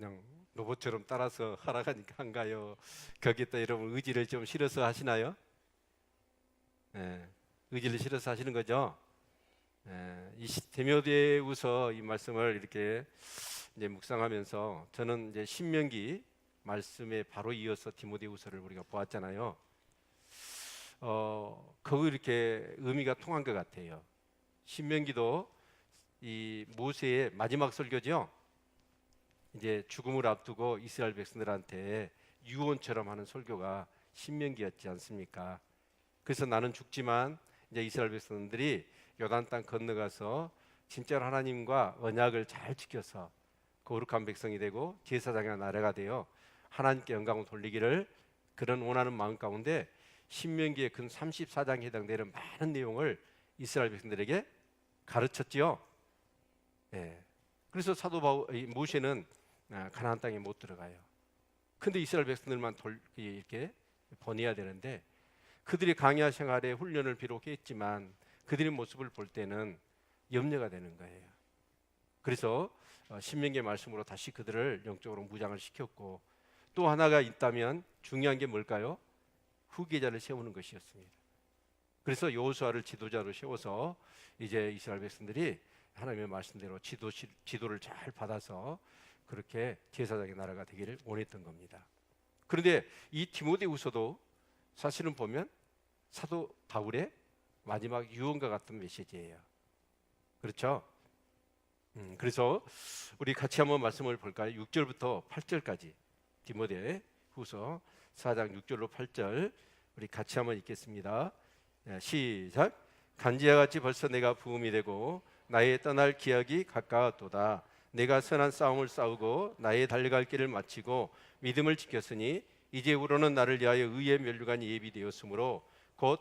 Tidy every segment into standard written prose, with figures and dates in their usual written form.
그냥 로봇처럼 따라서 하라가니까 한가요? 거기다 여러분 의지를 좀 실어서 하시나요? 예, 의지를 실어서 하시는 거죠? 예, 이 디모데후서 이 말씀을 이렇게 이제 묵상하면서 저는 이제 신명기 말씀에 바로 이어서 디모데후서를 우리가 보았잖아요. 거기 이렇게 의미가 통한 것 같아요. 신명기도 이 모세의 마지막 설교죠. 이제 죽음을 앞두고 이스라엘 백성들한테 유언처럼 하는 설교가 신명기였지 않습니까? 그래서 나는 죽지만 이제 이스라엘 백성들이 요단 땅 건너가서 진짜로 하나님과 언약을 잘 지켜서 거룩한 백성이 되고 제사장의 나라가 되어 하나님께 영광을 돌리기를 그런 원하는 마음 가운데 신명기의 근 34장에 해당되는 많은 내용을 이스라엘 백성들에게 가르쳤지요. 예. 그래서 사도 모세는 가나안 땅에 못 들어가요. 근데 이스라엘 백성들만 이렇게 보내야 되는데 그들이 광야 생활에 훈련을 비록 했지만 그들의 모습을 볼 때는 염려가 되는 거예요. 그래서 신명기의 말씀으로 다시 그들을 영적으로 무장을 시켰고 또 하나가 있다면 중요한 게 뭘까요? 후계자를 세우는 것이었습니다. 그래서 여호수아를 지도자로 세워서 이제 이스라엘 백성들이 하나님의 말씀대로 지도를 잘 받아서 그렇게 제사장의 나라가 되기를 원했던 겁니다. 그런데 이 디모데후서도 사실은 보면 사도 바울의 마지막 유언과 같은 메시지예요. 그렇죠? 그래서 우리 같이 한번 말씀을 볼까요? 6절부터 8절까지 디모데후서 4장 6절로 8절 우리 같이 한번 읽겠습니다. 시작. 간지와 같이 벌써 내가 부음이 되고 나의 떠날 기약이 가까웠도다. 내가 선한 싸움을 싸우고 나의 달려갈 길을 마치고 믿음을 지켰으니 이제후로는 나를 위하여 의의 면류관이 예비되었으므로 곧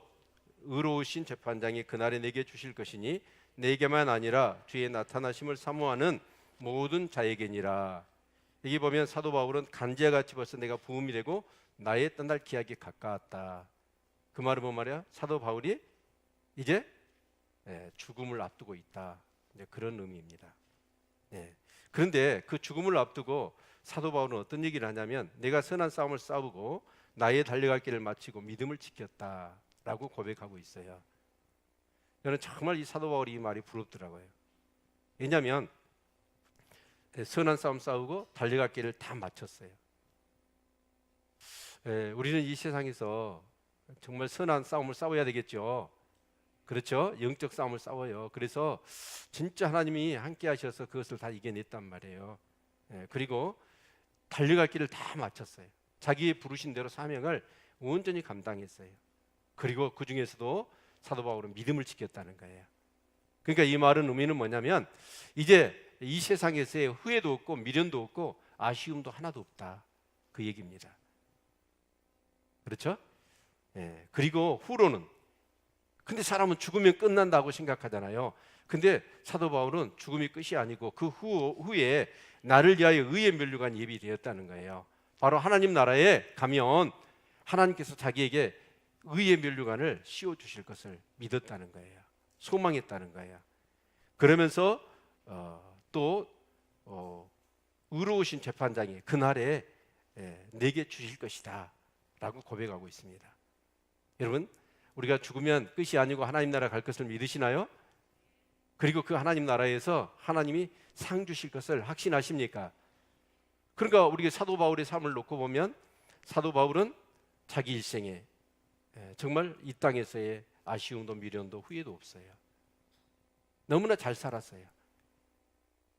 의로우신 재판장이 그날에 내게 주실 것이니 내게만 아니라 주의 나타나심을 사모하는 모든 자에게니라. 여기 보면 사도 바울은 간지와 같이 벌써 내가 부음이 되고 나의 떠날 기약이 가까웠다. 그 말은 뭐 말이야? 사도 바울이 이제 죽음을 앞두고 있다. 이제 그런 의미입니다. 그런데 그 죽음을 앞두고 사도 바울은 어떤 얘기를 하냐면 내가 선한 싸움을 싸우고 나의 달려갈 길을 마치고 믿음을 지켰다라고 고백하고 있어요. 저는 정말 이 사도 바울이 이 말이 부럽더라고요. 왜냐하면 선한 싸움 싸우고 달려갈 길을 다 마쳤어요. 우리는 이 세상에서 정말 선한 싸움을 싸워야 되겠죠. 그렇죠? 영적 싸움을 싸워요. 그래서 진짜 하나님이 함께 하셔서 그것을 다 이겨냈단 말이에요. 그리고 달려갈 길을 다 마쳤어요. 자기의 부르신 대로 사명을 온전히 감당했어요. 그리고 그 중에서도 사도 바울은 믿음을 지켰다는 거예요. 그러니까 이 말은 의미는 뭐냐면 이제 이 세상에서의 후회도 없고 미련도 없고 아쉬움도 하나도 없다. 그 얘기입니다. 그렇죠? 그리고 후로는 근데 사람은 죽으면 끝난다고 생각하잖아요. 근데 사도 바울은 죽음이 끝이 아니고 그 후에 나를 위하여 의의 면류관이 예비되었다는 거예요. 바로 하나님 나라에 가면 하나님께서 자기에게 의의 면류관을 씌워 주실 것을 믿었다는 거예요. 소망했다는 거예요. 그러면서 또 의로우신 재판장이 그날에 내게 주실 것이다 라고 고백하고 있습니다. 여러분, 우리가 죽으면 끝이 아니고 하나님 나라 갈 것을 믿으시나요? 그리고 그 하나님 나라에서 하나님이 상 주실 것을 확신하십니까? 그러니까 우리가 사도 바울의 삶을 놓고 보면 사도 바울은 자기 일생에 정말 이 땅에서의 아쉬움도 미련도 후회도 없어요. 너무나 잘 살았어요.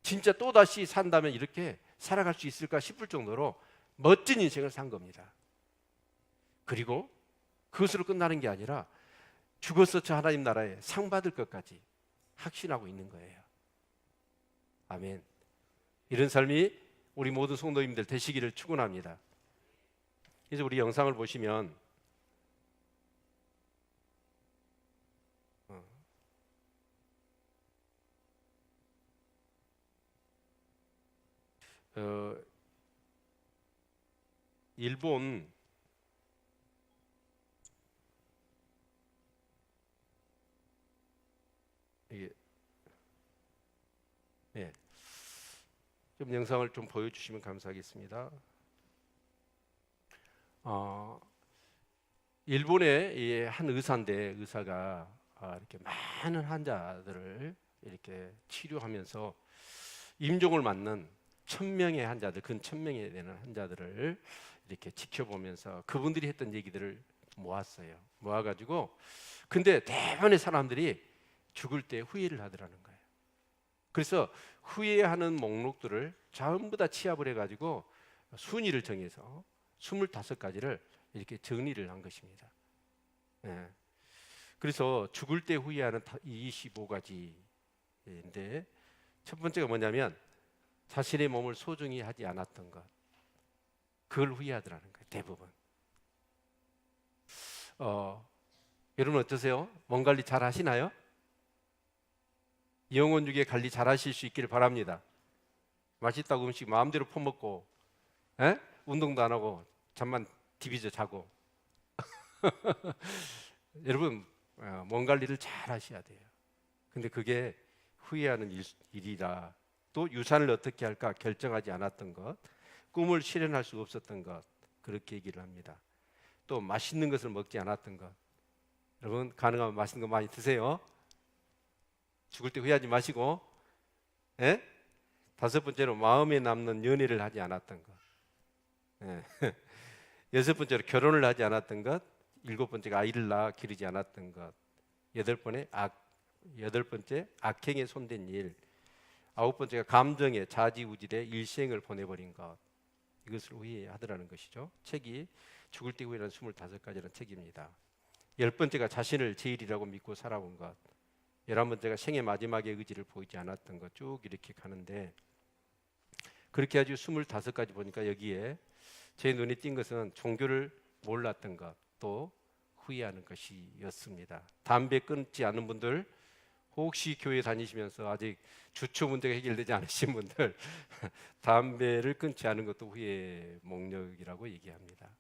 진짜 또다시 산다면 이렇게 살아갈 수 있을까 싶을 정도로 멋진 인생을 산 겁니다. 그리고 그것으로 끝나는 게 아니라 죽어서 저 하나님 나라에 상 받을 것까지 확신하고 있는 거예요. 아멘. 이런 삶이 우리 모든 성도님들 되시기를 축원합니다. 이제 우리 영상을 보시면 일본 이게 좀 영상을 좀 보여주시면 감사하겠습니다. 일본의 한 의사가 이렇게 많은 환자들을 이렇게 치료하면서 임종을 맞는 1,000명의 환자들, 근 1,000명이 되는 환자들을 이렇게 지켜보면서 그분들이 했던 얘기들을 모았어요. 모아가지고 근데 대부분의 사람들이 죽을 때 후회를 하더라는 거예요. 그래서 후회하는 목록들을 전부 다 취합을 해가지고 순위를 정해서 25가지를 이렇게 정리를 한 것입니다. 예. 그래서 죽을 때 후회하는 25가지인데 첫 번째가 뭐냐면 자신의 몸을 소중히 하지 않았던 것, 그걸 후회하더라는 거예요. 대부분. 여러분 어떠세요? 몸 관리 잘 하시나요? 영혼 육의 관리 잘 하실 수 있기를 바랍니다. 맛있다고 음식 마음대로 퍼먹고 운동도 안 하고 잠만 디비져 자고 여러분 몸 관리를 잘 하셔야 돼요. 근데 그게 후회하는 일이라. 또 유산을 어떻게 할까 결정하지 않았던 것, 꿈을 실현할 수 없었던 것, 그렇게 얘기를 합니다. 또 맛있는 것을 먹지 않았던 것. 여러분 가능하면 맛있는 거 많이 드세요. 죽을 때 후회하지 마시고. 다섯 번째로 마음에 남는 연애를 하지 않았던 것. 여섯 번째로 결혼을 하지 않았던 것. 일곱 번째가 아이를 낳아 기르지 않았던 것. 여덟 번째 악행에 손댄 일. 아홉 번째가 감정에 좌지우질에 일생을 보내버린 것. 이것을 후회하더라는 것이죠. 책이 죽을 때 후회하는 25가지라는 책입니다. 열 번째가 자신을 제일이라고 믿고 살아온 것. 11번째가 생의 마지막에 의지를 보이지 않았던 것. 쭉 이렇게 가는데 그렇게 아주 25가지 보니까 여기에 제 눈에 띈 것은 종교를 몰랐던 것, 또 후회하는 것이었습니다. 담배 끊지 않은 분들, 혹시 교회 다니시면서 아직 주초 문제가 해결되지 않으신 분들 담배를 끊지 않은 것도 후회 목록이라고 얘기합니다.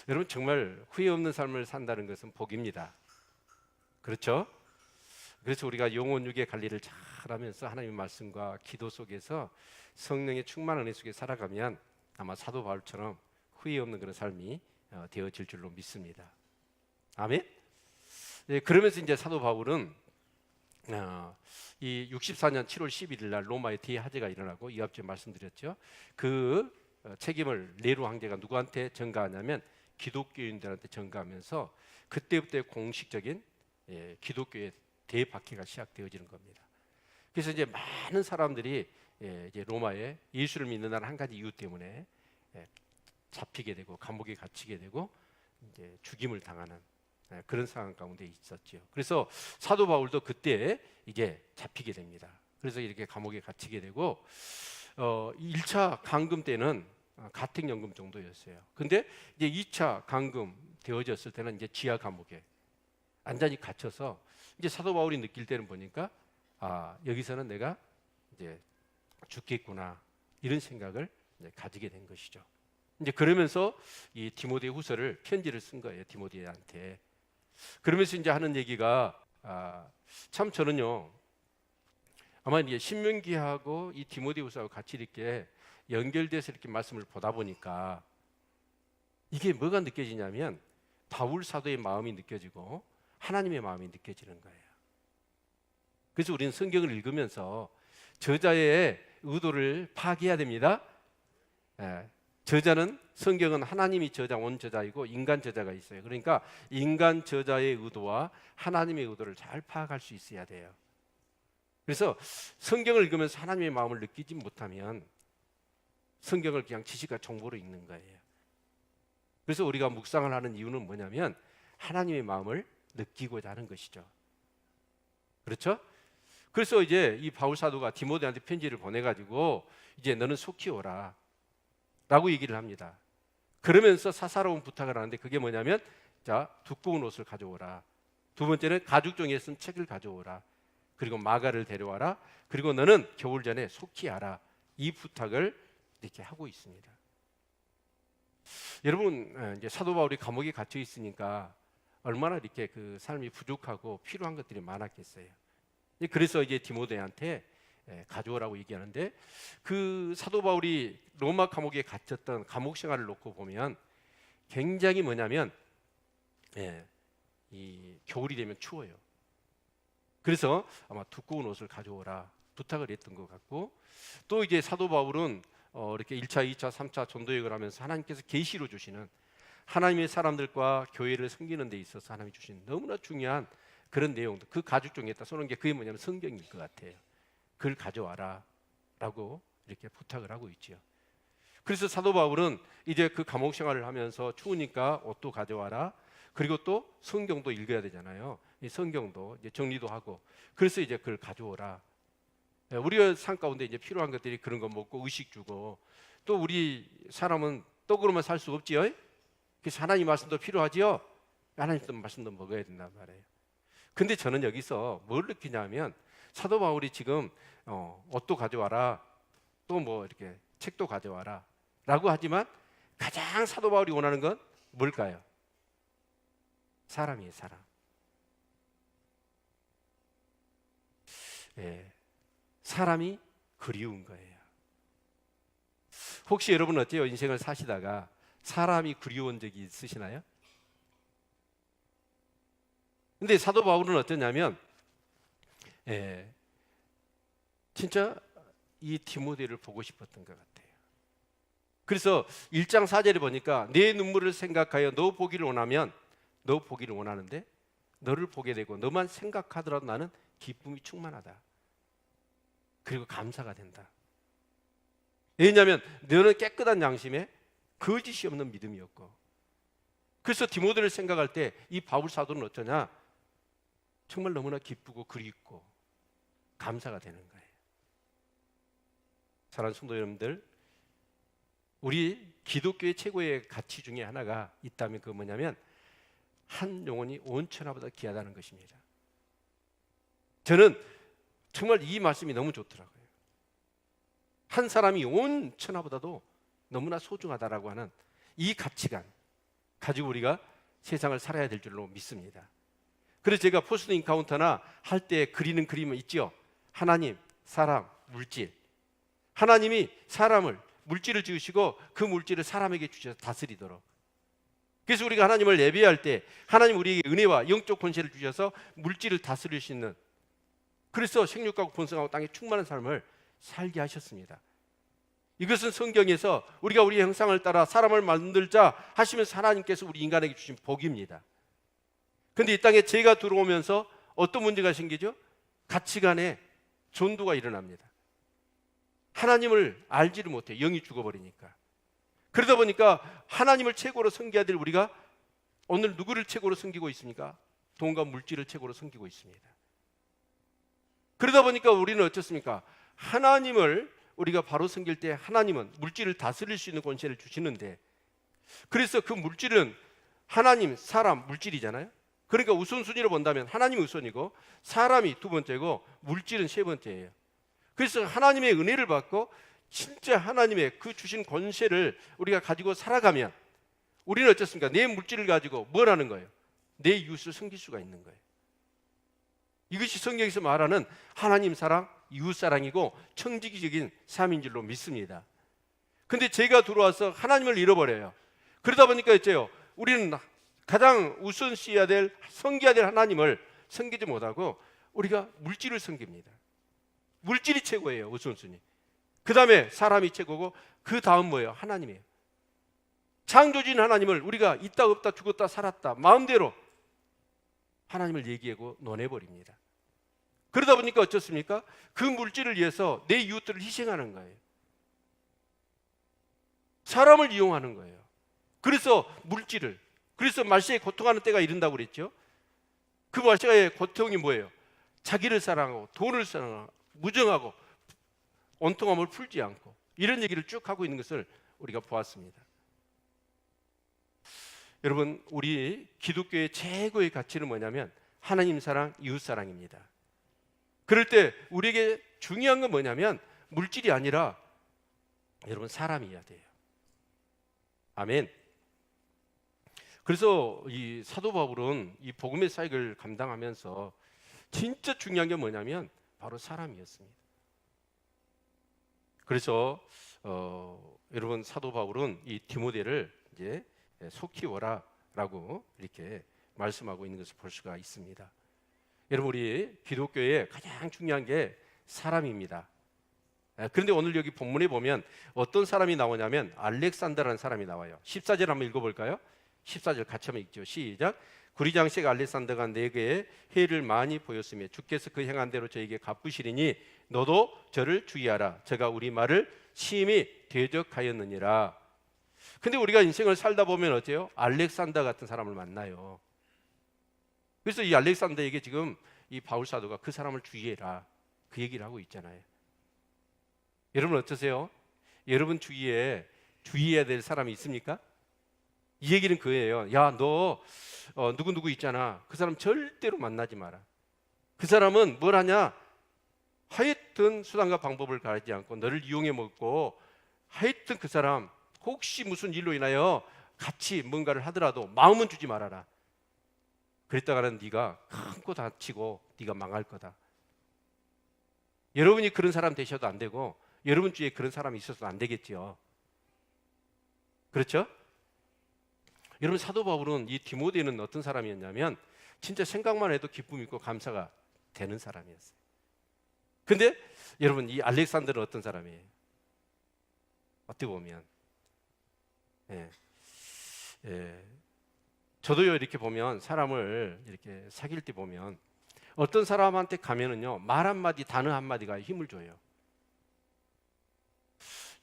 여러분 정말 후회 없는 삶을 산다는 것은 복입니다. 그렇죠? 그래서 우리가 영혼 육의 관리를 잘하면서 하나님의 말씀과 기도 속에서 성령의 충만한 은혜 속에 살아가면 아마 사도 바울처럼 후회 없는 그런 삶이 되어질 줄로 믿습니다. 아멘. 네, 그러면서 이제 사도 바울은 이 64년 7월 11일 날 로마에 대화재가 일어나고 이 앞에 말씀드렸죠. 그 책임을 네로 황제가 누구한테 전가하냐면 기독교인들한테 전가하면서 그때부터 공식적인 기독교의 대박해가 시작되어지는 겁니다. 그래서 이제 많은 사람들이 이제 로마에 예수를 믿는다는 한 가지 이유 때문에 잡히게 되고 감옥에 갇히게 되고 이제 죽임을 당하는 그런 상황 가운데 있었죠. 그래서 사도 바울도 그때 이제 잡히게 됩니다. 그래서 이렇게 감옥에 갇히게 되고 1차 감금 때는 가택연금 정도였어요. 근데 이제 2차 감금 되어졌을 때는 이제 지하 감옥에 완전히 갇혀서 이제 사도 바울이 느낄 때는 보니까 여기서는 내가 이제 죽겠구나 이런 생각을 이제 가지게 된 것이죠. 이제 그러면서 이 디모데 후서를 편지를 쓴 거예요. 디모데한테. 그러면서 이제 하는 얘기가 참 저는요 아마 이제 신명기하고 이 디모데 후서하고 같이 이렇게 연결돼서 이렇게 말씀을 보다 보니까 이게 뭐가 느껴지냐면 바울 사도의 마음이 느껴지고 하나님의 마음이 느껴지는 거예요. 그래서 우리는 성경을 읽으면서 저자의 의도를 파악해야 됩니다. 저자는 성경은 하나님이 저자, 원저자이고 인간 저자가 있어요. 그러니까 인간 저자의 의도와 하나님의 의도를 잘 파악할 수 있어야 돼요. 그래서 성경을 읽으면서 하나님의 마음을 느끼지 못하면 성경을 그냥 지식과 정보로 읽는 거예요. 그래서 우리가 묵상을 하는 이유는 뭐냐면 하나님의 마음을 느끼고자 하는 것이죠. 그렇죠? 그래서 이제 이 바울 사도가 디모데한테 편지를 보내가지고 이제 너는 속히 오라 라고 얘기를 합니다. 그러면서 사사로운 부탁을 하는데 그게 뭐냐면 자 두꺼운 옷을 가져오라. 두 번째는 가죽 종이에 쓴 책을 가져오라. 그리고 마가를 데려와라. 그리고 너는 겨울 전에 속히 하라. 이 부탁을 이렇게 하고 있습니다. 여러분 이제 사도 바울이 감옥에 갇혀 있으니까 얼마나 이렇게 그 삶이 부족하고 필요한 것들이 많았겠어요. 그래서 이제 디모데한테 가져오라고 얘기하는데, 그 사도 바울이 로마 감옥에 갇혔던 감옥 생활을 놓고 보면 굉장히 뭐냐면 이 겨울이 되면 추워요. 그래서 아마 두꺼운 옷을 가져오라 부탁을 했던 것 같고, 또 이제 사도 바울은 이렇게 1차, 2차, 3차 전도여행을 하면서 하나님께서 계시로 주시는 하나님의 사람들과 교회를 섬기는 데 있어서 하나님이 주신 너무나 중요한 그런 내용들, 그 가죽 종이에 다 써놓은 게 그게 뭐냐면 성경일 것 같아요. 그걸 가져와라 라고 이렇게 부탁을 하고 있지요. 그래서 사도 바울은 이제 그 감옥 생활을 하면서 추우니까 옷도 가져와라, 그리고 또 성경도 읽어야 되잖아요. 이 성경도 이제 정리도 하고, 그래서 이제 그걸 가져오라. 우리가 삶 가운데 이제 필요한 것들이 그런 거 먹고 의식 주고, 또 우리 사람은 떡으로만 살 수 없지요. 그래서 하나님 말씀도 필요하지요. 하나님 말씀도 먹어야 된단 말이에요. 근데 저는 여기서 뭘 느끼냐면, 사도 바울이 지금 옷도 가져와라, 또 뭐 이렇게 책도 가져와라 라고 하지만 가장 사도 바울이 원하는 건 뭘까요? 사람이에요, 사람. 사람이 그리운 거예요. 혹시 여러분 어때요? 인생을 사시다가 사람이 그리운 적이 있으시나요? 근데 사도 바울은 어떠냐면 진짜 이 디모데를 보고 싶었던 것 같아요. 그래서 1장 4절에 보니까 내 눈물을 생각하여 너 보기를 원하면, 너 보기를 원하는데 너를 보게 되고 너만 생각하더라도 나는 기쁨이 충만하다. 그리고 감사가 된다. 왜냐하면 너는 깨끗한 양심에 거짓이 없는 믿음이었고, 그래서 디모데를 생각할 때 이 바울 사도는 어쩌냐? 정말 너무나 기쁘고 그립고 감사가 되는 거예요. 사랑하는 성도 여러분들, 우리 기독교의 최고의 가치 중에 하나가 있다면 그건 뭐냐면 한 영혼이 온 천하보다 귀하다는 것입니다. 저는 정말 이 말씀이 너무 좋더라고요. 한 사람이 온 천하보다도 너무나 소중하다라고 하는 이 가치관 가지고 우리가 세상을 살아야 될 줄로 믿습니다. 그래서 제가 포스트 인카운터나 할 때 그리는 그림은 있죠. 하나님, 사람, 물질. 하나님이 사람을, 물질을 지으시고 그 물질을 사람에게 주셔서 다스리도록. 그래서 우리가 하나님을 예배할 때 하나님 우리에게 은혜와 영적 권세를 주셔서 물질을 다스릴 수 있는, 그래서 생육하고 번성하고 땅에 충만한 삶을 살게 하셨습니다. 이것은 성경에서 우리가 우리의 형상을 따라 사람을 만들자 하시면서 하나님께서 우리 인간에게 주신 복입니다. 그런데 이 땅에 죄가 들어오면서 어떤 문제가 생기죠? 가치관에 전도가 일어납니다. 하나님을 알지를 못해, 영이 죽어버리니까. 그러다 보니까 하나님을 최고로 섬겨야 될 우리가 오늘 누구를 최고로 섬기고 있습니까? 돈과 물질을 최고로 섬기고 있습니다. 그러다 보니까 우리는 어떻습니까? 하나님을 우리가 바로 섬길 때 하나님은 물질을 다스릴 수 있는 권세를 주시는데, 그래서 그 물질은 하나님, 사람, 물질이잖아요. 그러니까 우선순위로 본다면 하나님이 우선이고 사람이 두 번째고 물질은 세 번째예요. 그래서 하나님의 은혜를 받고 진짜 하나님의 그 주신 권세를 우리가 가지고 살아가면 우리는 어떻습니까? 내 물질을 가지고 뭘 하는 거예요? 내 이웃을 섬길 수가 있는 거예요. 이것이 성경에서 말하는 하나님 사랑, 이웃 사랑이고 청지기적인 삶인 줄로 믿습니다. 근데 죄가 들어와서 하나님을 잃어버려요. 그러다 보니까 있죠, 우리는 가장 우선시해야 될, 섬겨야 될 하나님을 섬기지 못하고 우리가 물질을 섬깁니다. 물질이 최고예요, 우선순위. 그 다음에 사람이 최고고 그 다음 뭐예요? 하나님이에요. 창조주인 하나님을 우리가 있다 없다 죽었다 살았다 마음대로 하나님을 얘기하고 논해버립니다. 그러다 보니까 어떻습니까? 그 물질을 위해서 내 이웃들을 희생하는 거예요. 사람을 이용하는 거예요. 그래서 물질을, 그래서 말세에 고통하는 때가 이른다고 그랬죠. 그 말세의 고통이 뭐예요? 자기를 사랑하고 돈을 사랑하고 무정하고 온통함을 풀지 않고, 이런 얘기를 쭉 하고 있는 것을 우리가 보았습니다. 여러분, 우리 기독교의 최고의 가치는 뭐냐면 하나님 사랑, 이웃 사랑입니다. 그럴 때 우리에게 중요한 건 뭐냐면 물질이 아니라 여러분 사람이어야 돼요. 아멘. 그래서 이 사도 바울은 이 복음의 사역을 감당하면서 진짜 중요한 게 뭐냐면 바로 사람이었습니다. 그래서 여러분 사도 바울은 이 디모데를 이제 속히 오라라고 이렇게 말씀하고 있는 것을 볼 수가 있습니다. 여러분 우리 기독교의 가장 중요한 게 사람입니다. 그런데 오늘 여기 본문에 보면 어떤 사람이 나오냐면 알렉산더라는 사람이 나와요. 14절 한번 읽어볼까요? 14절 같이 한번 읽죠. 시작. 구리장식 알렉산더가 내게 해를 많이 보였으며 주께서 그 행한 대로 저에게 갚으시리니 너도 저를 주의하라. 제가 우리 말을 심히 대적하였느니라. 근데 우리가 인생을 살다 보면 어때요? 알렉산더 같은 사람을 만나요. 그래서 이 알렉산더에게 지금 이 바울 사도가 그 사람을 주의해라 그 얘기를 하고 있잖아요. 여러분 어떠세요? 여러분 주위에 주의해야 될 사람이 있습니까? 이 얘기는 그예요. 야, 너 누구 있잖아. 그 사람 절대로 만나지 마라. 그 사람은 뭘 하냐? 하여튼 수단과 방법을 가리지 않고 너를 이용해 먹고, 하여튼 그 사람 혹시 무슨 일로 인하여 같이 뭔가를 하더라도 마음은 주지 말아라. 그랬다가는 네가 큰 코 다치고 네가 망할 거다. 여러분이 그런 사람 되셔도 안 되고 여러분 주위에 그런 사람이 있어서도 안 되겠지요. 그렇죠? 여러분 사도 바울은 이 디모데는 어떤 사람이었냐면 진짜 생각만 해도 기쁨이 있고 감사가 되는 사람이었어요. 근데 여러분 이 알렉산더는 어떤 사람이에요? 어떻게 보면 저도요 이렇게 보면 사람을 이렇게 사귈 때 보면 어떤 사람한테 가면은요 말 한마디 단어 한마디가 힘을 줘요.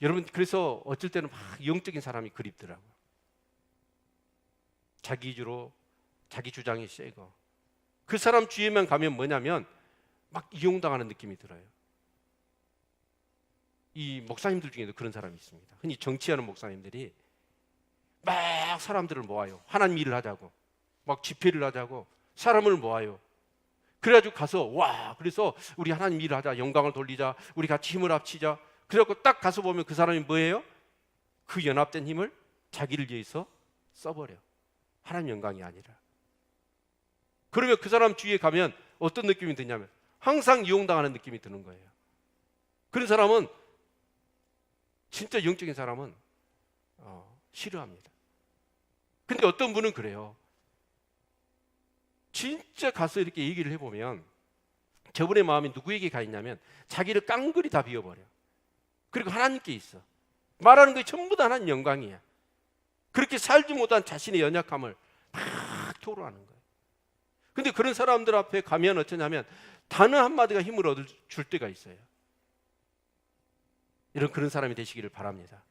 여러분 그래서 어쩔 때는 막 영적인 사람이 그립더라고요. 자기 위주로 자기 주장이 세고 그 사람 주위에만 가면 뭐냐면 막 이용당하는 느낌이 들어요. 이 목사님들 중에도 그런 사람이 있습니다. 흔히 정치하는 목사님들이 막 사람들을 모아요. 하나님 일을 하자고 막 집회를 하자고 사람을 모아요. 그래가지고 가서 와 그래서 우리 하나님 일을 하자, 영광을 돌리자, 우리 같이 힘을 합치자. 그래갖고 딱 가서 보면 그 사람이 뭐예요? 그 연합된 힘을 자기를 위해서 써버려. 하나님 영광이 아니라. 그러면 그 사람 주위에 가면 어떤 느낌이 드냐면 항상 이용당하는 느낌이 드는 거예요. 그런 사람은 진짜 영적인 사람은 싫어합니다. 근데 어떤 분은 그래요. 진짜 가서 이렇게 얘기를 해보면 저분의 마음이 누구에게 가 있냐면 자기를 깡그리 다 비워버려. 그리고 하나님께 있어. 말하는 게 전부 다 하나님 영광이야. 그렇게 살지 못한 자신의 연약함을 막 토로하는 거예요. 근데 그런 사람들 앞에 가면 어쩌냐면 단어 한마디가 힘을 얻을 때가 있어요. 그런 사람이 되시기를 바랍니다.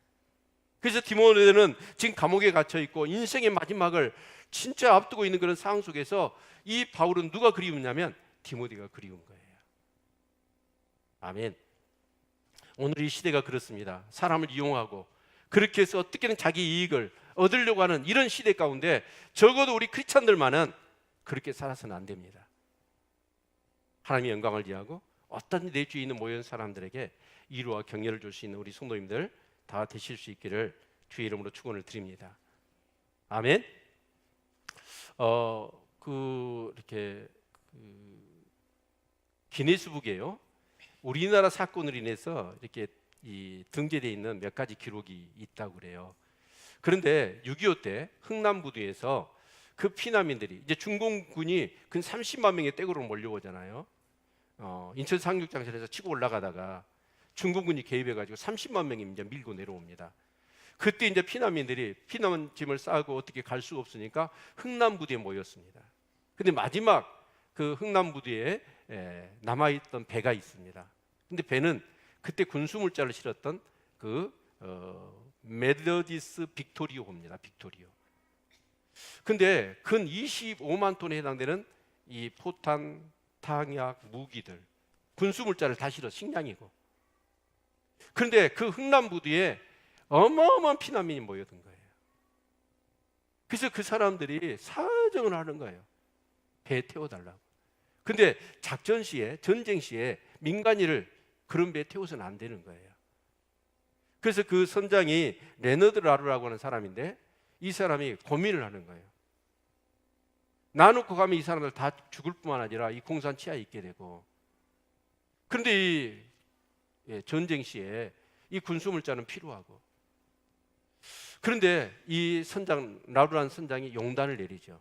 그래서 디모데는 지금 감옥에 갇혀 있고 인생의 마지막을 진짜 앞두고 있는 그런 상황 속에서 이 바울은 누가 그리웠냐면 디모데가 그리운 거예요. 아멘. 오늘 이 시대가 그렇습니다. 사람을 이용하고 그렇게 해서 어떻게든 자기 이익을 얻으려고 하는 이런 시대 가운데 적어도 우리 크리스찬들만은 그렇게 살아서는 안 됩니다. 하나님의 영광을 위하고 어떤 내 주위에 있는 모여있는 사람들에게 위로와 격려를 줄 수 있는 우리 성도님들 다 되실 수 있기를 주의 이름으로 축원을 드립니다. 아멘. 이렇게 기네스북에요. 우리나라 사건으로 인해서 이렇게 등재되어 있는 몇 가지 기록이 있다고 그래요. 그런데 6.25 때 흥남부두에서 그 피난민들이 이제 중공군이 근 30만 명의 떼구로 몰려오잖아요. 인천 상륙장실에서 치고 올라가다가 중공군이 개입해가지고 30만 명이 이제 밀고 내려옵니다. 그때 이제 피난민들이 피난짐을 싸고 어떻게 갈 수가 없으니까 흥남부두에 모였습니다. 근데 마지막 그 흥남부두에 남아있던 배가 있습니다. 근데 배는 그때 군수물자를 실었던 메더디스 빅토리오호입니다. 빅토리오. 근데 근 25만 톤에 해당되는 이 포탄, 탄약, 무기들, 군수물자를 다 실어 식량이고. 그런데 그 흥남부두에 어마어마한 피난민이 모여든 거예요. 그래서 그 사람들이 사정을 하는 거예요. 배에 태워달라고. 근데 작전 시에, 전쟁 시에 민간인을 그런 배에 태워서는 안 되는 거예요. 그래서 그 선장이 레너드 라루라고 하는 사람인데 이 사람이 고민을 하는 거예요. 놔놓고 가면 이 사람들 다 죽을 뿐만 아니라 이 공산 치하에 있게 되고, 그런데 이 전쟁 시에 이 군수물자는 필요하고. 그런데 이 선장 라루란 선장이 용단을 내리죠.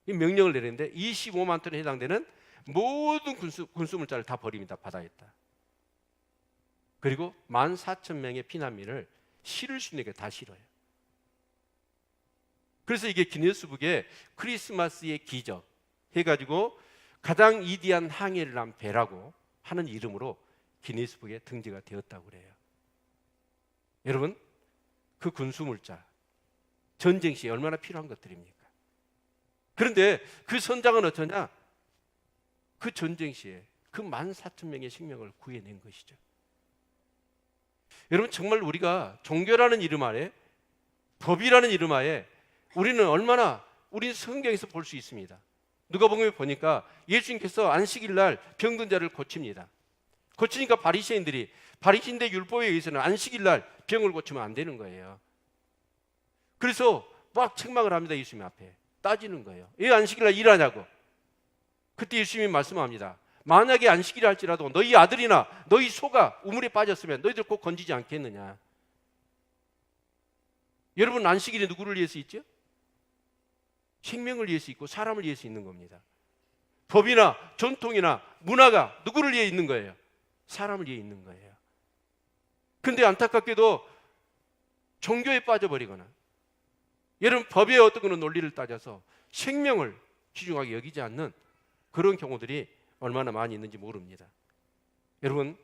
이 명령을 내리는데 25만 톤에 해당되는 모든 군수물자를 다 버립니다. 바다에다. 그리고 14,000명의 피난민을 실을 수 있는 게 다 실어요. 그래서 이게 기네스북에 크리스마스의 기적 해가지고 가장 위대한 항해를 한 배라고 하는 이름으로 기네스북에 등재가 되었다고 그래요. 여러분, 그 군수물자 전쟁 시에 얼마나 필요한 것들입니까? 그런데 그 선장은 어떠냐? 그 전쟁 시에 그 14,000명의 생명을 구해낸 것이죠. 여러분, 정말 우리가 종교라는 이름 아래, 법이라는 이름 하에 우리는 얼마나, 우리 성경에서 볼 수 있습니다. 누가복음에 보니까 예수님께서 안식일 날 병든 자를 고칩니다. 고치니까 바리새인들의 율법에 의해서는 안식일 날 병을 고치면 안 되는 거예요. 그래서 막 책망을 합니다. 예수님 앞에 따지는 거예요. 왜 안식일 날 일하냐고. 그때 예수님이 말씀합니다. 만약에 안식일이 할지라도 너희 아들이나 너희 소가 우물에 빠졌으면 너희들 꼭 건지지 않겠느냐. 여러분, 안식일이 누구를 위해서 있죠? 생명을 위해서 있고 사람을 위해서 있는 겁니다. 법이나 전통이나 문화가 누구를 위해 있는 거예요? 사람을 위해 있는 거예요. 근데 안타깝게도 종교에 빠져버리거나, 여러분, 법의 어떤 그런 논리를 따져서 생명을 귀중하게 여기지 않는 그런 경우들이 얼마나 많이 있는지 모릅니다. 여러분,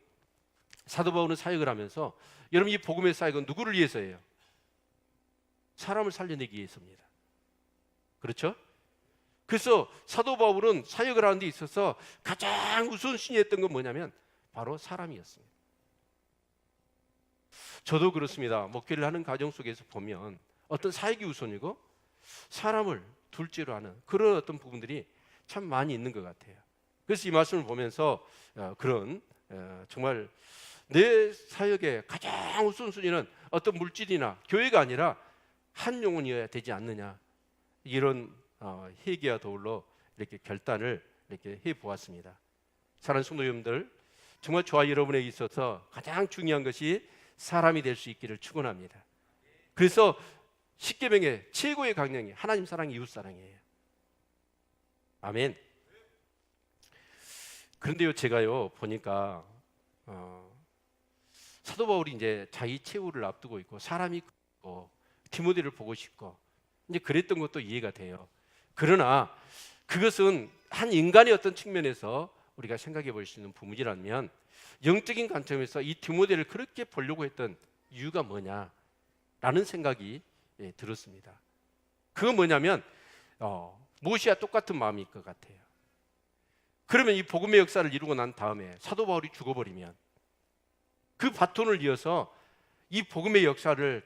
사도 바울은 사역을 하면서, 여러분, 이 복음의 사역은 누구를 위해서예요? 사람을 살려내기 위해서입니다. 그렇죠? 그래서 사도 바울은 사역을 하는 데 있어서 가장 우선순위했던 건 뭐냐면 바로 사람이었습니다. 저도 그렇습니다. 목회를 하는 과정 속에서 보면 어떤 사역이 우선이고 사람을 둘째로 하는 그런 어떤 부분들이 참 많이 있는 것 같아요. 그래서 이 말씀을 보면서 그런 정말 내 사역의 가장 우선순위는 어떤 물질이나 교회가 아니라 한 영혼이어야 되지 않느냐, 이런 회개와 더불어 이렇게 결단을 이렇게 해보았습니다. 사랑하는 성도 여러분들, 정말 저와 여러분에 있어서 가장 중요한 것이 사람이 될 수 있기를 축원합니다. 그래서 십계명의 최고의 강령이 하나님 사랑, 이웃 사랑이에요. 아멘. 그런데요, 제가요 보니까 사도 바울이 이제 자기 최후를 앞두고 있고 사람이 있고 디모데를 보고 싶고 이제 그랬던 것도 이해가 돼요. 그러나 그것은 한 인간의 어떤 측면에서 우리가 생각해 볼 수 있는 부분이라면, 영적인 관점에서 이 디모데를 그렇게 보려고 했던 이유가 뭐냐라는 생각이 들었습니다. 그건 뭐냐면 모시와 똑같은 마음일 것 같아요. 그러면 이 복음의 역사를 이루고 난 다음에 사도 바울이 죽어버리면 그 바톤을 이어서 이 복음의 역사를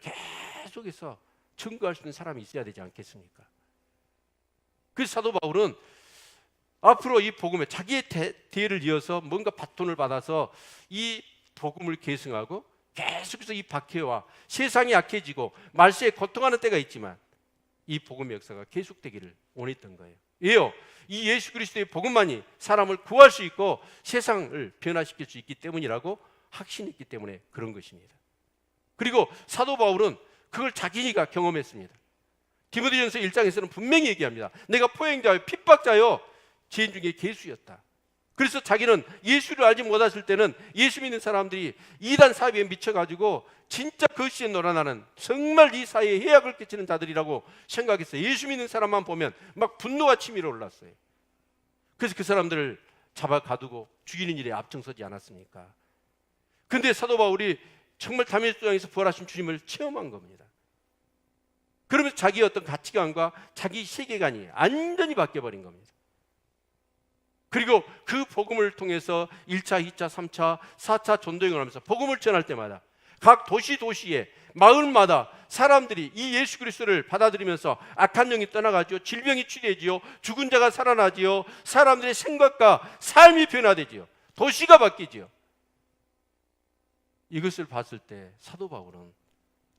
계속해서 증거할 수 있는 사람이 있어야 되지 않겠습니까? 그래서 사도 바울은 앞으로 이 복음에 자기의 대를 이어서 뭔가 바톤을 받아서 이 복음을 계승하고 계속해서 이 박해와 세상이 약해지고 말세에 고통하는 때가 있지만 이 복음의 역사가 계속되기를 원했던 거예요. 왜요? 이 예수 그리스도의 복음만이 사람을 구할 수 있고 세상을 변화시킬 수 있기 때문이라고 확신했기 때문에 그런 것입니다. 그리고 사도 바울은 그걸 자기가 경험했습니다. 디모데전서 1장에서는 분명히 얘기합니다. 내가 포행자요, 핍박자요, 죄인 중에 괴수였다. 그래서 자기는 예수를 알지 못했을 때는 예수 믿는 사람들이 이단 사업에 미쳐가지고 진짜 거시에 놀아나는 정말 이 사회에 해악을 끼치는 자들이라고 생각했어요. 예수 믿는 사람만 보면 막 분노와 치밀어 올랐어요. 그래서 그 사람들을 잡아 가두고 죽이는 일에 앞장서지 않았습니까? 근데 사도 바울이 정말 다메섹 도상에서 부활하신 주님을 체험한 겁니다. 그러면서 자기의 어떤 가치관과 자기 세계관이 완전히 바뀌어버린 겁니다. 그리고 그 복음을 통해서 1차, 2차, 3차, 4차 전도행을 하면서 복음을 전할 때마다 각 도시에 마을마다 사람들이 이 예수 그리스도를 받아들이면서 악한 영이 떠나가지요, 질병이 치료되지요, 죽은 자가 살아나지요, 사람들의 생각과 삶이 변화되지요, 도시가 바뀌지요. 이것을 봤을 때 사도 바울은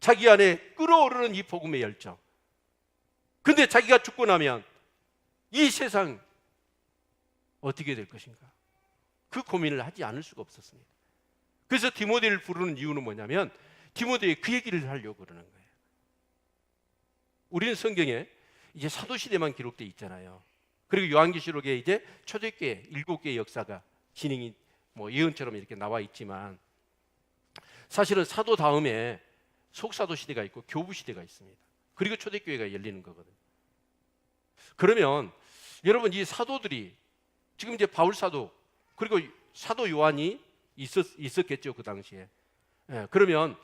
자기 안에 끓어오르는 이 복음의 열정, 근데 자기가 죽고 나면 이 세상 어떻게 될 것인가, 그 고민을 하지 않을 수가 없었습니다. 그래서 디모데를 부르는 이유는 뭐냐면 디모데에 그 얘기를 하려고 그러는 거예요. 우리는 성경에 이제 사도 시대만 기록되어 있잖아요. 그리고 요한계시록에 이제 초대교회 7개의 역사가 진행이 뭐 예언처럼 이렇게 나와 있지만 사실은 사도 다음에 속사도 시대가 있고 교부 시대가 있습니다. 그리고 초대교회가 열리는 거거든요. 그러면 여러분 이 사도들이 지금 이제 바울 사도 그리고 사도 요한이 있었겠죠 그 당시에. 그러면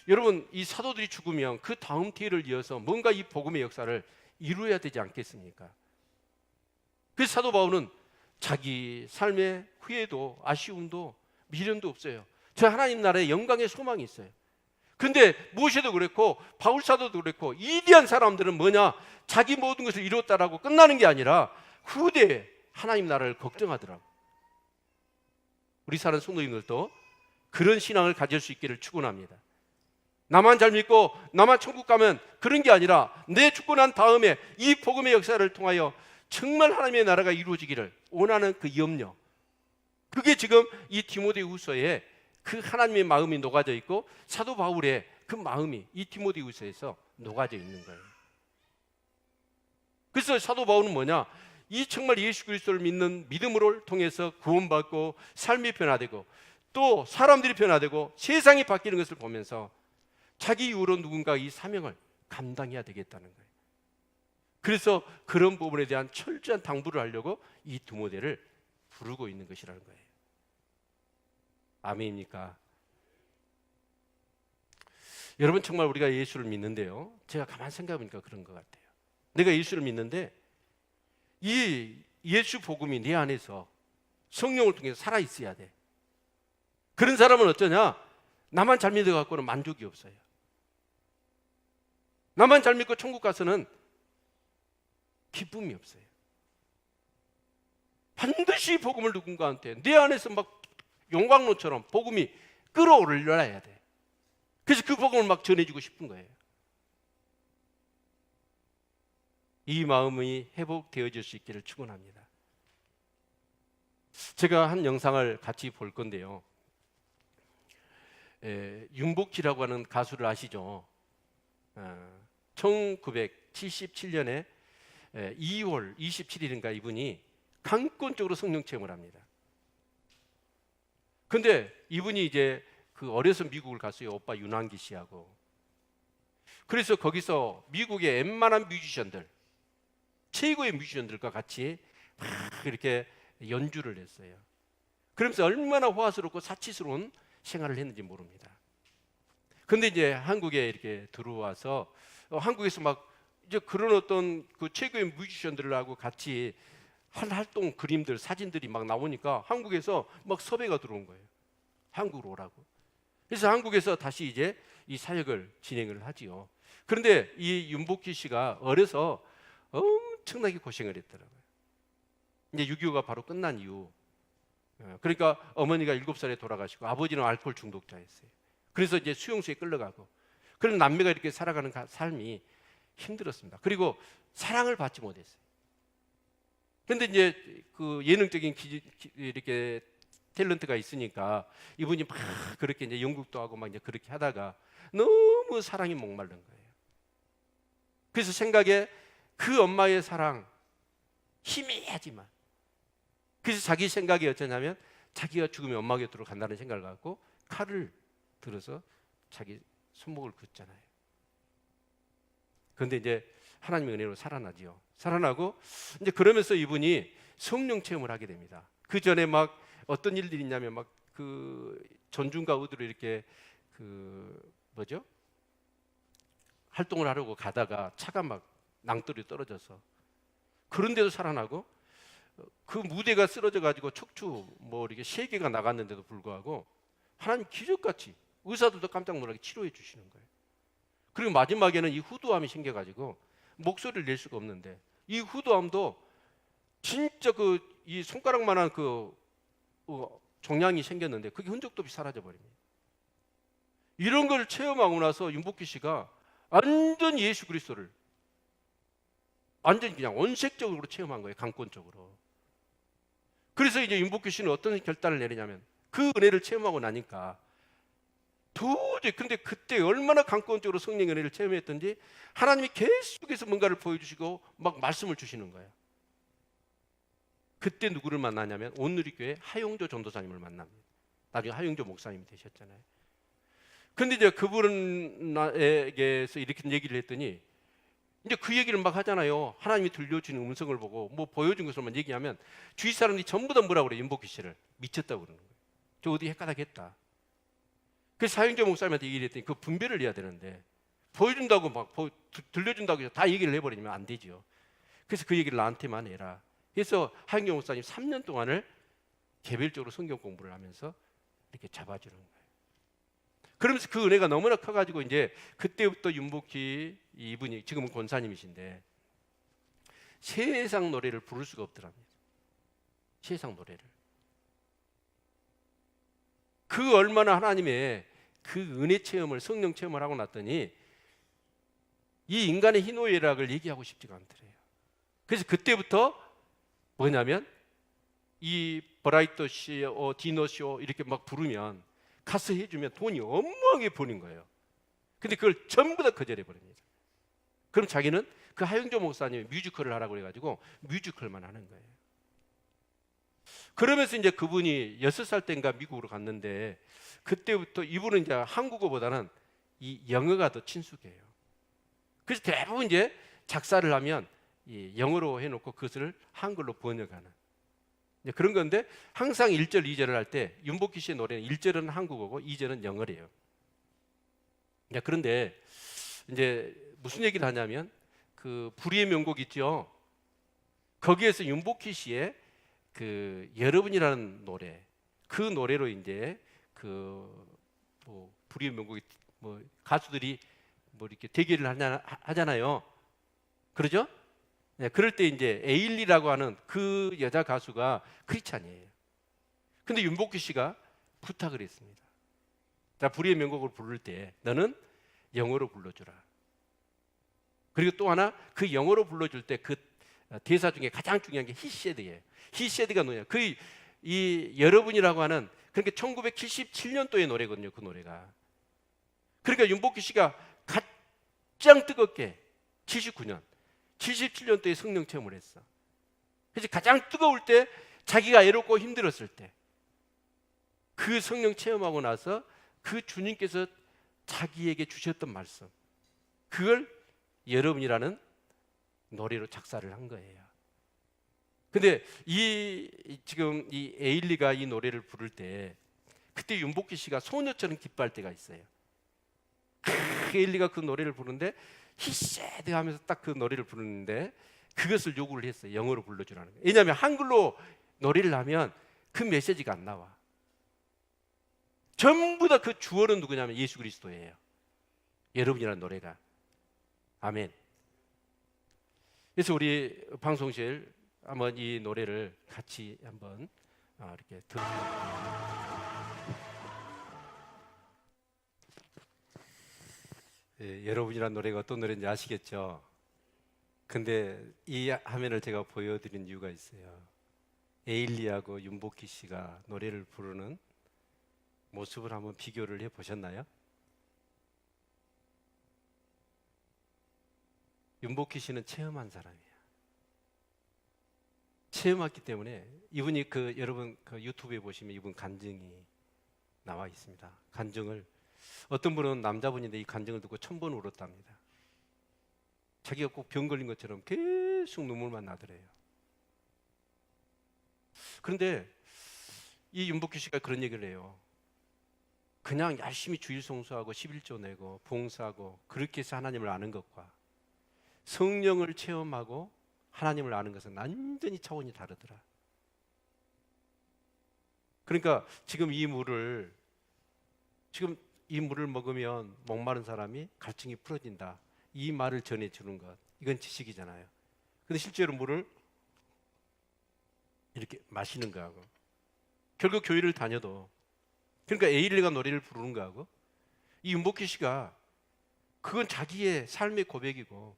여러분 이 사도들이 죽으면 그 다음 뒤를 이어서 뭔가 이 복음의 역사를 이루어야 되지 않겠습니까? 그래서 사도 바울은 자기 삶의 후회도 아쉬움도 미련도 없어요. 저 하나님 나라의 영광의 소망이 있어요. 근데 모세도 그랬고 바울 사도도 그랬고 위대한 사람들은 뭐냐? 자기 모든 것을 이뤘다라고 끝나는 게 아니라 후대에 하나님 나라를 걱정하더라고. 우리 사는 성도님들도 그런 신앙을 가질 수 있기를 축원합니다. 나만 잘 믿고 나만 천국 가면 그런 게 아니라 내 죽고 난 다음에 이 복음의 역사를 통하여 정말 하나님의 나라가 이루어지기를 원하는 그 염려, 그게 지금 이 디모데후서에 그 하나님의 마음이 녹아져 있고 사도 바울의 그 마음이 이 디모데후서에서 녹아져 있는 거예요. 그래서 사도 바울은 뭐냐? 이 정말 예수 그리스도를 믿는 믿음을 통해서 구원받고 삶이 변화되고 또 사람들이 변화되고 세상이 바뀌는 것을 보면서 자기 이후로 누군가 이 사명을 감당해야 되겠다는 거예요. 그래서 그런 부분에 대한 철저한 당부를 하려고 이 디모데를 부르고 있는 것이라는 거예요. 아멘입니까? 여러분 정말 우리가 예수를 믿는데요, 제가 가만히 생각해보니까 그런 것 같아요. 내가 예수를 믿는데 이 예수 복음이 내 안에서 성령을 통해서 살아있어야 돼. 그런 사람은 어쩌냐? 나만 잘 믿어갖고는 만족이 없어요. 나만 잘 믿고 천국 가서는 기쁨이 없어요. 반드시 복음을 누군가한테 내 안에서 막 용광로처럼 복음이 끌어올려야 돼. 그래서 그 복음을 막 전해주고 싶은 거예요. 이 마음이 회복되어질 수 있기를 축원합니다. 제가 한 영상을 같이 볼 건데요, 윤복희라고 하는 가수를 아시죠? 1977년에 2월 27일인가 이분이 강권적으로 성령 체험을 합니다. 근데 이분이 이제 그 어려서 미국을 갔어요. 오빠 윤한기 씨하고. 그래서 거기서 미국의 웬만한 뮤지션들, 최고의 뮤지션들과 같이 막 이렇게 연주를 했어요. 그러면서 얼마나 호화스럽고 사치스러운 생활을 했는지 모릅니다. 근데 이제 한국에 이렇게 들어와서 한국에서 막 이제 그런 어떤 그 최고의 뮤지션들하고 같이 한 활동 그림들, 사진들이 막 나오니까 한국에서 막 섭외가 들어온 거예요. 한국으로 오라고. 그래서 한국에서 다시 이제 이 사역을 진행을 하지요. 그런데 이 윤복희 씨가 어려서 엄청나게 고생을 했더라고요. 이제 6.25가 바로 끝난 이후, 그러니까 어머니가 7살에 돌아가시고 아버지는 알코올 중독자였어요. 그래서 이제 수용소에 끌려가고 그런 남매가 이렇게 살아가는 삶이 힘들었습니다. 그리고 사랑을 받지 못했어요. 그런데 이제 그 예능적인 이렇게 탤런트가 있으니까 이분이 막 그렇게 이제 연극도 하고 막 이제 그렇게 하다가 너무 사랑이 목마른 거예요. 그래서 생각에 그 엄마의 사랑 희미하지만, 그래서 자기 생각이 어쩌냐면 자기가 죽으면 엄마 곁으로 간다는 생각을 갖고 칼을 들어서 자기 손목을 긋잖아요. 그런데 이제 하나님의 은혜로 살아나지요. 살아나고 이제 그러면서 이분이 성령 체험을 하게 됩니다. 그 전에 막 어떤 일들이 있냐면 막 그 전중과 의도로 이렇게 그 뭐죠? 활동을 하려고 가다가 차가 막 낭떠러지 떨어져서, 그런데도 살아나고 그 무대가 쓰러져 가지고 척추 뭐 이렇게 3개가 나갔는데도 불구하고 하나님 기적같이 의사들도 깜짝 놀라게 치료해 주시는 거예요. 그리고 마지막에는 이 후두암이 생겨가지고 목소리를 낼 수가 없는데 이 후두암도 진짜 그 이 손가락만한 그 종양이 생겼는데 그게 흔적도 없이 사라져 버립니다. 이런 걸 체험하고 나서 윤복희 씨가 완전 예수 그리스도를 완전히 그냥 원색적으로 체험한 거예요. 강권적으로. 그래서 이제 윤복희 씨는 어떤 결단을 내리냐면 그 은혜를 체험하고 나니까 도저히, 근데 그때 얼마나 강권적으로 성령의 은혜를 체험했던지 하나님이 계속해서 뭔가를 보여주시고 막 말씀을 주시는 거예요. 그때 누구를 만나냐면 온누리교회 하용조 전도사님을 만납니다. 나중에 하용조 목사님이 되셨잖아요. 근데 이제 그분에게서 이렇게 얘기를 했더니 이제 그 얘기를 막 하잖아요. 하나님이 들려주는 음성을 보고 뭐 보여준 것을만 얘기하면 주위 사람들이 전부 다 뭐라고 그래요? 윤복희 씨를 미쳤다고 그러는 거예요. 저 어디 헷갈하겠다. 그래서 하용조 목사님한테 얘기를 했더니 그 분별을 해야 되는데 보여준다고 막 들려준다고 해서 다 얘기를 해버리면 안 되죠. 그래서 그 얘기를 나한테만 해라. 그래서 하용조 목사님 3년 동안을 개별적으로 성경 공부를 하면서 이렇게 잡아주는 거예요. 그러면서 그 은혜가 너무나 커가지고 이제 그때부터 윤복희 이분이 지금은 권사님이신데 세상 노래를 부를 수가 없더랍니다. 세상 노래를. 그 얼마나 하나님의 그 은혜 체험을, 성령 체험을 하고 났더니 이 인간의 희노애락을 얘기하고 싶지가 않더래요. 그래서 그때부터 뭐냐면 이 버라이터 쇼, 디너 쇼 이렇게 막 부르면 가서 해주면 돈이 어마어마하게 버는 거예요. 근데 그걸 전부 다 거절해 버립니다. 그럼 자기는 그 하용조 목사님이 뮤지컬을 하라고 해가지고 뮤지컬만 하는 거예요. 그러면서 이제 그분이 6살 때인가 미국으로 갔는데 그때부터 이분은 이제 한국어보다는 이 영어가 더 친숙해요. 그래서 대부분 이제 작사를 하면 이 영어로 해놓고 그것을 한글로 번역하는 그런 건데 항상 1절, 2절을 할 때 윤복희 씨의 노래는 1절은 한국어고 2절은 영어래요. 그런데 이제 무슨 얘기를 하냐면 그 불의의 명곡 있죠. 거기에서 윤복희 씨의 그 여러분이라는 노래, 그 노래로 이제 그 뭐 불의의 명곡이 뭐 가수들이 뭐 이렇게 대결을 하잖아요. 그러죠? 네, 그럴 때 이제 에일리라고 하는 그 여자 가수가 크리스찬이에요. 근데 윤복희 씨가 부탁을 했습니다. 자, 불의의 명곡을 부를 때 너는 영어로 불러주라. 그리고 또 하나 그 영어로 불러줄 때 그 대사 중에 가장 중요한 게 히세드예요. 히세드가 뭐냐? 그 이 여러분이라고 하는 그러니까 1977년도의 노래거든요. 그 노래가. 그러니까 윤복희 씨가 가장 뜨겁게 79년 77년도에 성령 체험을 했어. 그래서 가장 뜨거울 때 자기가 애롭고 힘들었을 때 그 성령 체험하고 나서 그 주님께서 자기에게 주셨던 말씀 그걸 여러분이라는 노래로 작사를 한 거예요. 근데 지금 이 에일리가 이 노래를 부를 때 그때 윤복희 씨가 소녀처럼 기뻐할 때가 있어요. 에일리가 그 노래를 부르는데 히세드 하면서 딱 그 노래를 부르는데 그것을 요구를 했어요. 영어로 불러주라는 거예요. 왜냐하면 한글로 노래를 하면 그 메시지가 안 나와. 전부 다 그 주어는 누구냐면 예수 그리스도예요. 여러분이라는 노래가. 아멘. 그래서 우리 방송실 한번 이 노래를 같이 한번 이렇게 여러분이란 노래가 어떤 노래인지 아시겠죠? 근데 이 화면을 제가 보여드린 이유가 있어요. 에일리하고 윤복희 씨가 노래를 부르는 모습을 한번 비교를 해보셨나요? 윤복희 씨는 체험한 사람이에요. 체험했기 때문에 이분이 여러분 그 유튜브에 보시면 이분 간증이 나와 있습니다. 간증을 어떤 분은 남자분인데 이 간증을 듣고 1000번 울었답니다. 자기가 꼭 병 걸린 것처럼 계속 눈물만 나더래요. 그런데 이 윤복희 씨가 그런 얘기를 해요. 그냥 열심히 주일 성수하고 11조 내고 봉사하고 그렇게 해서 하나님을 아는 것과 성령을 체험하고 하나님을 아는 것은 완전히 차원이 다르더라. 그러니까 지금 이 물을 먹으면 목마른 사람이 갈증이 풀어진다. 이 말을 전해주는 것. 이건 지식이잖아요. 근데 실제로 물을 이렇게 마시는 거하고 결국 교회를 다녀도 그러니까 에일리가 노래를 부르는 거하고 이 윤복희 씨가 그건 자기의 삶의 고백이고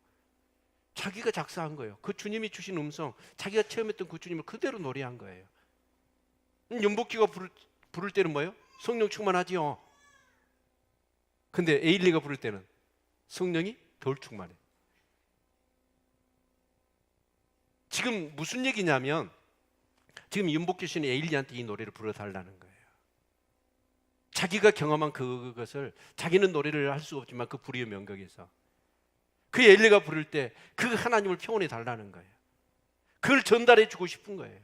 자기가 작사한 거예요. 그 주님이 주신 음성, 자기가 체험했던 그 주님을 그대로 노래한 거예요. 윤복희가 부를 때는 뭐예요? 성령 충만하지요. 근데 에일리가 부를 때는 성령이 덜 충만해. 지금 무슨 얘기냐면 지금 윤복규 씨는 에일리한테 이 노래를 불러달라는 거예요. 자기가 경험한 그것을, 자기는 노래를 할 수가 없지만 그 불의의 명곡에서 그 에일리가 부를 때 그 하나님을 표현해 달라는 거예요. 그걸 전달해 주고 싶은 거예요.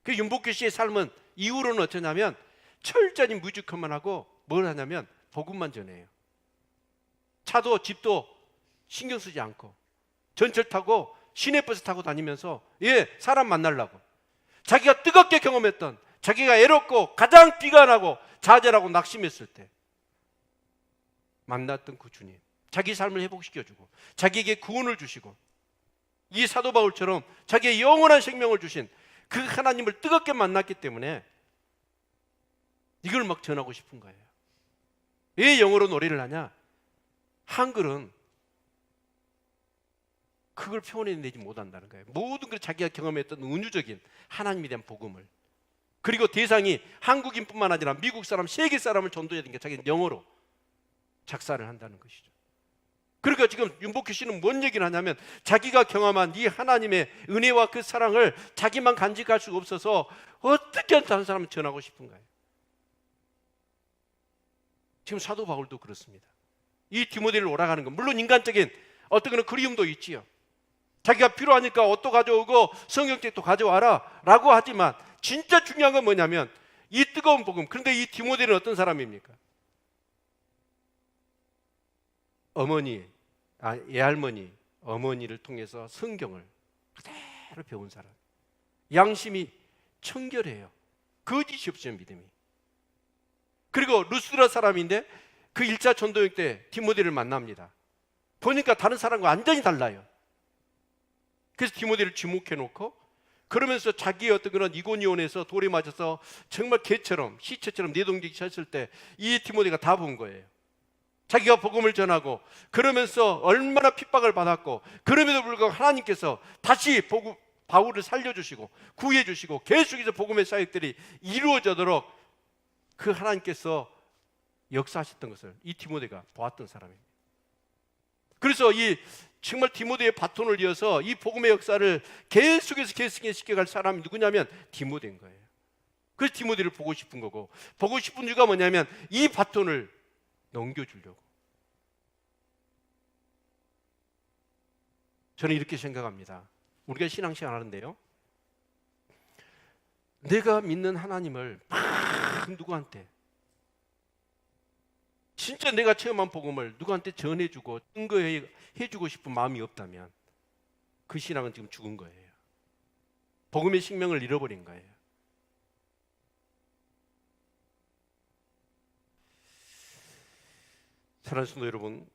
그 윤복규 씨의 삶은 이후로는 어쩌냐면 철저히 뮤지컬만 하고 뭘 하냐면 복음만 전해요. 차도 집도 신경 쓰지 않고 전철 타고 시내버스 타고 다니면서 사람 만나려고, 자기가 뜨겁게 경험했던, 자기가 애롭고 가장 비관하고 좌절하고 낙심했을 때 만났던 그 주님, 자기 삶을 회복시켜주고 자기에게 구원을 주시고 이 사도 바울처럼 자기의 영원한 생명을 주신 그 하나님을 뜨겁게 만났기 때문에 이걸 막 전하고 싶은 거예요. 왜 영어로 노래를 하냐? 한글은 그걸 표현해내지 못한다는 거예요. 모든 걸 자기가 경험했던 은유적인 하나님에 대한 복음을, 그리고 대상이 한국인뿐만 아니라 미국 사람, 세계 사람을 전도해야 되니까 자기는 영어로 작사를 한다는 것이죠. 그러니까 지금 윤복규 씨는 뭔 얘기를 하냐면 자기가 경험한 이 하나님의 은혜와 그 사랑을 자기만 간직할 수가 없어서 어떻게 다른 사람을 전하고 싶은 거예요. 지금 사도 바울도 그렇습니다. 이 디모데를 오라가는 건 물론 인간적인 어떤 그런 그리움도 있지요. 자기가 필요하니까 옷도 가져오고 성경책도 가져와라 라고 하지만 진짜 중요한 건 뭐냐면 이 뜨거운 복음. 그런데 이 디모데는 어떤 사람입니까? 예할머니, 어머니를 통해서 성경을 그대로 배운 사람. 양심이 청결해요. 거짓이 없어요, 믿음이. 그리고 루스드라 사람인데 그 1차 전도여행 때 디모데를 만납니다. 보니까 다른 사람과 완전히 달라요. 그래서 디모데를 지목해 놓고 그러면서 자기의 어떤 그런 이고니온에서 돌에 맞아서 정말 개처럼, 시체처럼 내동댕이 쳤을 때 이 디모데가 다 본 거예요. 자기가 복음을 전하고 그러면서 얼마나 핍박을 받았고, 그럼에도 불구하고 하나님께서 다시 바울을 살려주시고 구해주시고 계속해서 복음의 사역들이 이루어지도록 그 하나님께서 역사하셨던 것을 이 디모데가 보았던 사람입니다. 그래서 이 정말 디모데의 바톤을 이어서 이 복음의 역사를 계속해서 시켜갈 사람이 누구냐면 디모데인 거예요. 그래서 디모데를 보고 싶은 거고, 보고 싶은 이유가 뭐냐면 이 바톤을 넘겨주려고. 저는 이렇게 생각합니다. 우리가 신앙생활 하는데요, 내가 믿는 하나님을 막 누구한테, 진짜 내가 체험한 복음을 누구한테 전해주고 증거해주고 싶은 마음이 없다면 그 신앙은 지금 죽은 거예요. 복음의 생명을 잃어버린 거예요. 사랑하는 성도 여러분,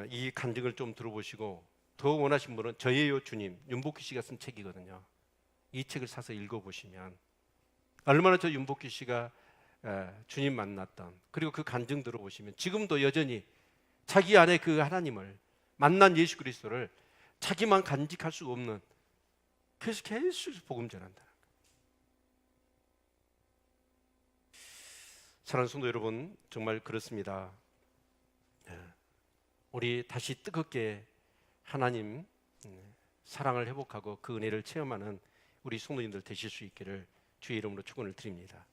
이 간증을 좀 들어보시고 더 원하신 분은 저예요 주님, 윤복규 씨가 쓴 책이거든요. 이 책을 사서 읽어보시면 얼마나 저 윤복규 씨가 주님 만났던, 그리고 그 간증 들어보시면 지금도 여전히 자기 안에 그 하나님을 만난 예수 그리스도를 자기만 간직할 수 없는, 그래서 계속 복음 전한다. 사랑하는 성도 여러분, 정말 그렇습니다. 우리 다시 뜨겁게 하나님 사랑을 회복하고 그 은혜를 체험하는 우리 성도님들 되실 수 있기를 주의 이름으로 축원을 드립니다.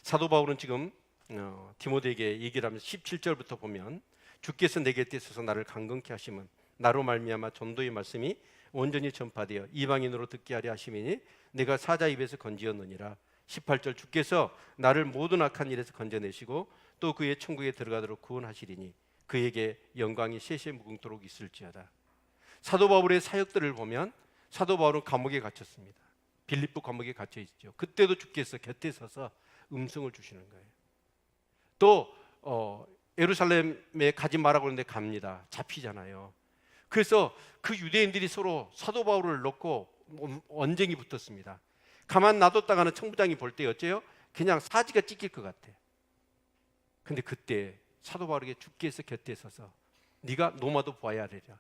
사도 바울은 지금 디모데에게 얘기를 하면서 17절부터 보면 주께서 내 곁에 있어서 나를 강건케 하심은 나로 말미암아 전도의 말씀이 온전히 전파되어 이방인으로 듣게 하려 하심이니 내가 사자 입에서 건지었느니라. 18절 주께서 나를 모든 악한 일에서 건져내시고 또 그의 천국에 들어가도록 구원하시리니 그에게 영광이 세세 무궁토록 있을지어다. 사도 바울의 사역들을 보면 사도 바울은 감옥에 갇혔습니다. 빌립보 감옥에 갇혀 있죠. 그때도 주께서 곁에 서서 음성을 주시는 거예요. 또 예루살렘에 가지 말라고 하는데 갑니다. 잡히잖아요. 그래서 그 유대인들이 서로 사도 바울을 놓고 언쟁이 붙었습니다. 가만 놔뒀다가는 청부장이 볼 때 어째요? 그냥 사지가 찢길 것 같아. 근데 그때 사도 바울에게 주께서 곁에 서서 네가 노마도 보아야 되리라.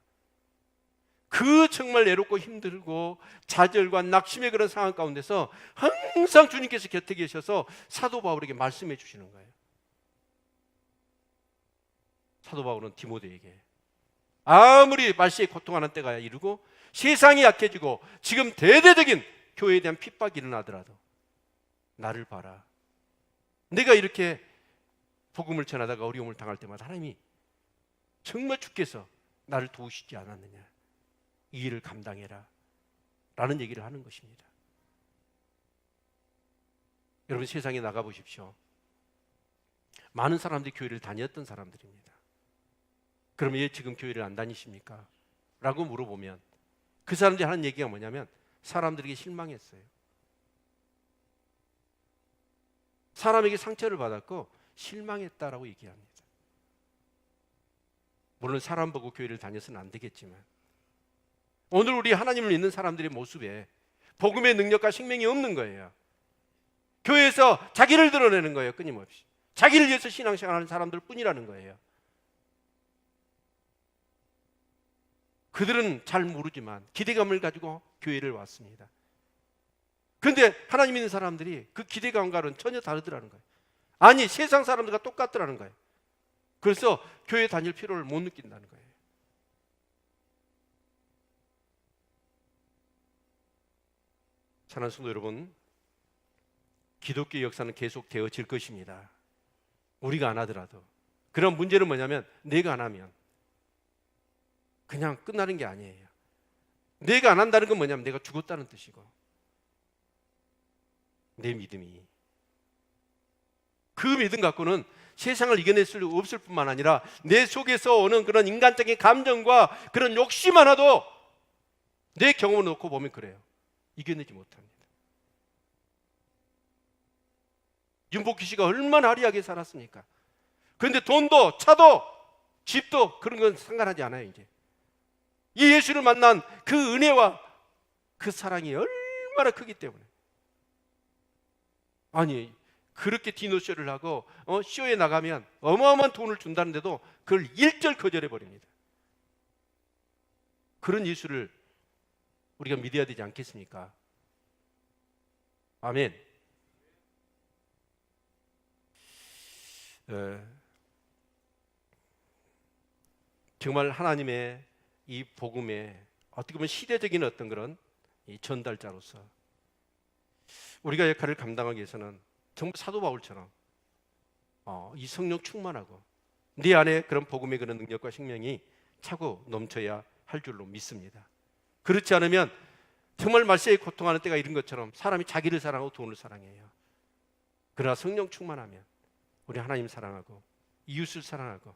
그 정말 애롭고 힘들고 좌절과 낙심의 그런 상황 가운데서 항상 주님께서 곁에 계셔서 사도 바울에게 말씀해 주시는 거예요. 사도 바울은 디모데에게 아무리 말세에 고통하는 때가 이르고 세상이 약해지고 지금 대대적인 교회에 대한 핍박이 일어나더라도 나를 봐라. 내가 이렇게 복음을 전하다가 어려움을 당할 때마다 하나님이 정말 주께서 나를 도우시지 않았느냐. 이 일을 감당해라 라는 얘기를 하는 것입니다. 여러분, 세상에 나가보십시오. 많은 사람들이 교회를 다녔던 사람들입니다. 그럼 왜 지금 교회를 안 다니십니까? 라고 물어보면 그 사람들이 하는 얘기가 뭐냐면 사람들에게 실망했어요. 사람에게 상처를 받았고 실망했다라고 얘기합니다. 물론 사람 보고 교회를 다녀서는 안 되겠지만 오늘 우리 하나님을 믿는 사람들의 모습에 복음의 능력과 생명이 없는 거예요. 교회에서 자기를 드러내는 거예요. 끊임없이 자기를 위해서 신앙생활하는 사람들 뿐이라는 거예요. 그들은 잘 모르지만 기대감을 가지고 교회를 왔습니다. 그런데 하나님 믿는 사람들이 그 기대감과는 전혀 다르더라는 거예요. 아니, 세상 사람들과 똑같더라는 거예요. 그래서 교회 다닐 필요를 못 느낀다는 거예요. 사랑하는 성도 여러분, 기독교의 역사는 계속 되어질 것입니다. 우리가 안 하더라도. 그런 문제는 뭐냐면 내가 안 하면 그냥 끝나는 게 아니에요. 내가 안 한다는 건 뭐냐면 내가 죽었다는 뜻이고 내 믿음이 그 믿음 갖고는 세상을 이겨낼 수 없을 뿐만 아니라 내 속에서 오는 그런 인간적인 감정과 그런 욕심 하나도 내 경험을 놓고 보면 그래요. 이겨내지 못합니다. 윤복희 씨가 얼마나 화려하게 살았습니까? 그런데 돈도 차도 집도 그런 건 상관하지 않아요. 이제 이 예수를 만난 그 은혜와 그 사랑이 얼마나 크기 때문에 아니 그렇게 디너쇼를 하고 쇼에 나가면 어마어마한 돈을 준다는데도 그걸 일절 거절해 버립니다. 그런 예수를 우리가 믿어야 되지 않겠습니까? 아멘. 정말 하나님의 이 복음에 어떻게 보면 시대적인 어떤 그런 이 전달자로서 우리가 역할을 감당하기 위해서는 정말 사도 바울처럼 이 성령 충만하고 네 안에 그런 복음의 그런 능력과 생명이 차고 넘쳐야 할 줄로 믿습니다. 그렇지 않으면 정말 말세에 고통하는 때가 이런 것처럼 사람이 자기를 사랑하고 돈을 사랑해요. 그러나 성령 충만하면 우리 하나님 사랑하고 이웃을 사랑하고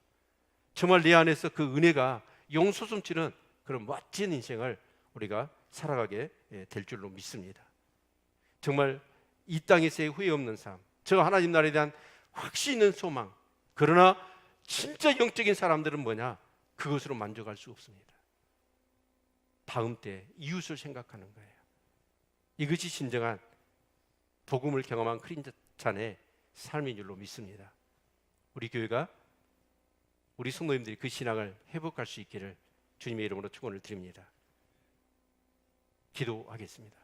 정말 내 안에서 그 은혜가 용솟음치는 그런 멋진 인생을 우리가 살아가게 될 줄로 믿습니다. 정말 이 땅에서의 후회 없는 삶, 저 하나님 나라에 대한 확신 있는 소망. 그러나 진짜 영적인 사람들은 뭐냐? 그것으로 만족할 수 없습니다. 다음 때 이웃을 생각하는 거예요. 이것이 진정한 복음을 경험한 크리스찬의 삶인 줄로 믿습니다. 우리 교회가 우리 성도님들이 그 신앙을 회복할 수 있기를 주님의 이름으로 축원을 드립니다. 기도하겠습니다.